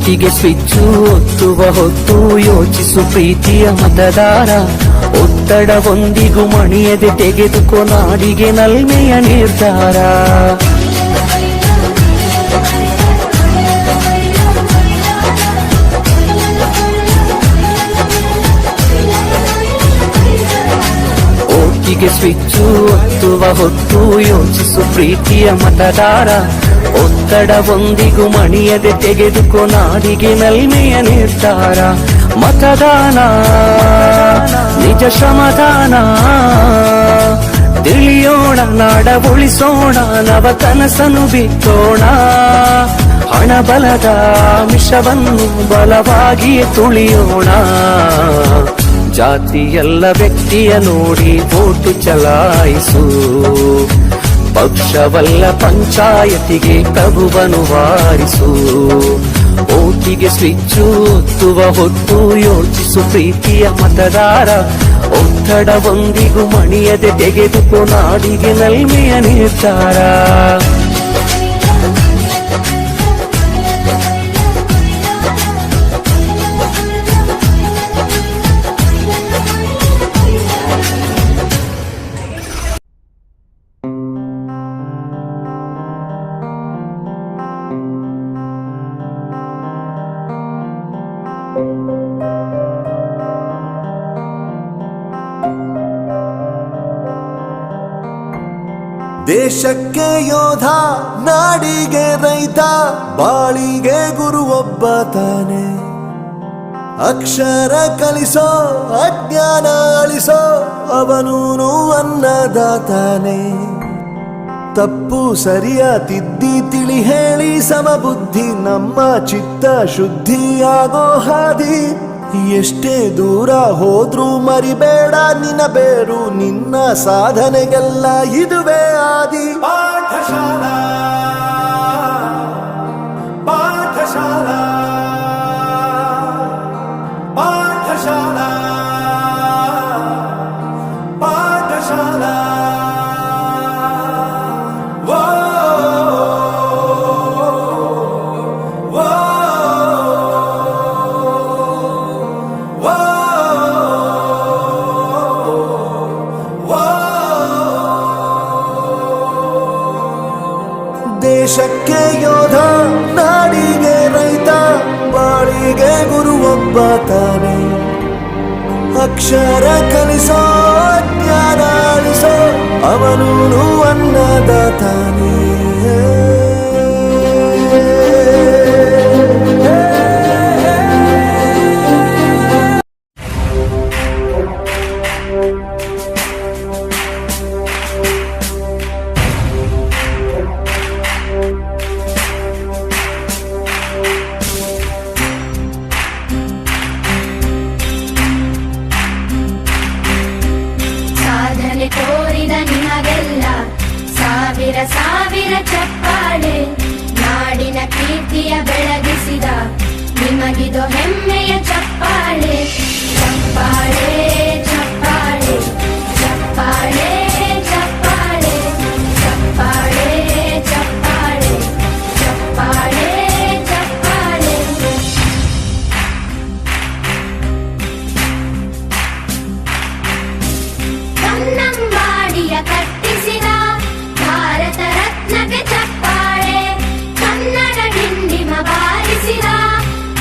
ಓಟಿಗೆ switch ಒತ್ತುವ ಹೊತ್ತು ಯೋಚಿಸು ಪ್ರೀತಿಯ ಮತದಾರ. ಒತ್ತಡವೊಂದಿಗೂ ಮಣಿಯದೆ ತೆಗೆದುಕೋ ನಾಡಿಗೆ ನಲ್ಮೆಯ ನಿರ್ಧಾರ. ಓಟಿಗೆ ಸ್ವಿಚ್ಚು ಒತ್ತುವ ಹೊತ್ತು ಯೋಚಿಸು ಪ್ರೀತಿಯ ಮತದಾರ. ಒತ್ತಡವೊಂದಿಗೂ ಮಣಿಯದೆ ತೆಗೆದುಕೋ ನಾಡಿಗೆ ನಲ್ಮೆಯ ನಿರ್ಧಾರ. ಮತದಾನ ನಿಜ ಶ್ರಮದಾನ, ತಿಳಿಯೋಣ ನಾಡ ಉಳಿಸೋಣ, ನವ ಕನಸನ್ನು ಬಿತ್ತೋಣ. ಹಣಬಲದ ಮಿಷವನ್ನು ಬಲವಾಗಿಯೇ ತುಳಿಯೋಣ. ಜಾತಿಯಲ್ಲ ವ್ಯಕ್ತಿಯ ನೋಡಿ ವೋಟು ಚಲಾಯಿಸು, ಪಕ್ಷವಲ್ಲ ಪಂಚಾಯತಿಗೆ ಪ್ರಭುವನ್ನು ವಾರಿಸು. ಓಟಿಗೆ ಸ್ವಿಚ್ಚು ಒತ್ತುವ ಹೊತ್ತು ಯೋಚಿಸು ಪ್ರೀತಿಯ ಮತದಾರ. ಒತ್ತಡವೊಂದಿಗೂ ಮಣಿಯದೆ ತೆಗೆದುಕೋ ನಾಡಿಗೆ ನಲ್ಮೆಯ ನಿರ್ಧಾರ. ದೇಶಕ್ಕೆ ಯೋಧ, ನಾಡಿಗೆ ರೈತ, ಬಾಳಿಗೆ ಗುರು ಒಬ್ಬ ತಾನೆ. ಅಕ್ಷರ ಕಲಿಸೋ, ಅಜ್ಞಾನ ಅಳಿಸೋ, ಅವನೂನು ಅನ್ನದಾತಾನೆ. ತಪ್ಪು ಸರಿಯ ತಿದ್ದಿ ತಿಳಿ ಹೇಳಿ ಸಮಬುದ್ಧಿ, ನಮ್ಮ ಚಿತ್ತ ಶುದ್ಧಿಯಾಗೋ ಹಾದಿ. ಎಷ್ಟೇ ದೂರ ಹೋದ್ರೂ ಮರಿಬೇಡ ನಿನ್ನ ಬೇರು, ನಿನ್ನ ಸಾಧನೆಗೆಲ್ಲ ಇದುವೇ ಆದಿ. ಪಾಠಶಾಲಾ ಪಾಠಶಾಲಾ ಪಾಠಶಾಲಾ ಪಾಠಶಾಲಾ. ದೇಶಕ್ಕೆ ಯೋಧ, ನಾಡಿಗೆ ರೈತ, ಬಾಳಿಗೆ ಗುರು ಒಬ್ಬ ತಾನೆ. ಅಕ್ಷರ ಕಲಿಸೋ, ಜ್ಞಾನ ಅಳಿಸೋ, ಅವನೂನು ಅನ್ನದಾತಾನೆ. ತೋರಿದ ನಿಮಗೆಲ್ಲ ಸಾವಿರ ಸಾವಿರ ಚಪ್ಪಾಳೆ. ನಾಡಿನ ಕೀರ್ತಿಯ ಬೆಳಗಿಸಿದ ನಿಮಗಿದು ಹೆಮ್ಮೆಯ ಚಪ್ಪಾಳೆ. ಚಪ್ಪಾಳೆ ಚಪ್ಪಾಳೆ ಚಪ್ಪಾಳೆ ಚಪ್ಪಾಳೆ ಚಪ್ಪಾಳೆ ಚಪ್ಪಾಳೆ ಚಪ್ಪಾಳೆ ಚಪ್ಪಾಳೆ. ಕನ್ನಂಬಾಡಿಯ ಕಟ್ಟಿಸಿದ ಭಾರತ ರತ್ನಕ್ಕೆ ಚಪ್ಪಾಳೆ. ಕನ್ನಡ ಡಿಂಡಿಮ ಬಾರಿಸಿದ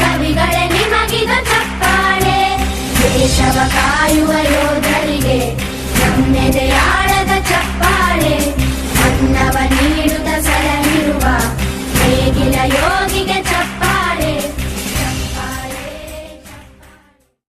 ಕವಿಗಳೇ ನಿಮಗಿದ ಚಪ್ಪಾಳೆ. ದೇಶವ ಕಾಯುವ ಯೋಧರಿಗೆ ನಮ್ಮೆದೆಯಾಳ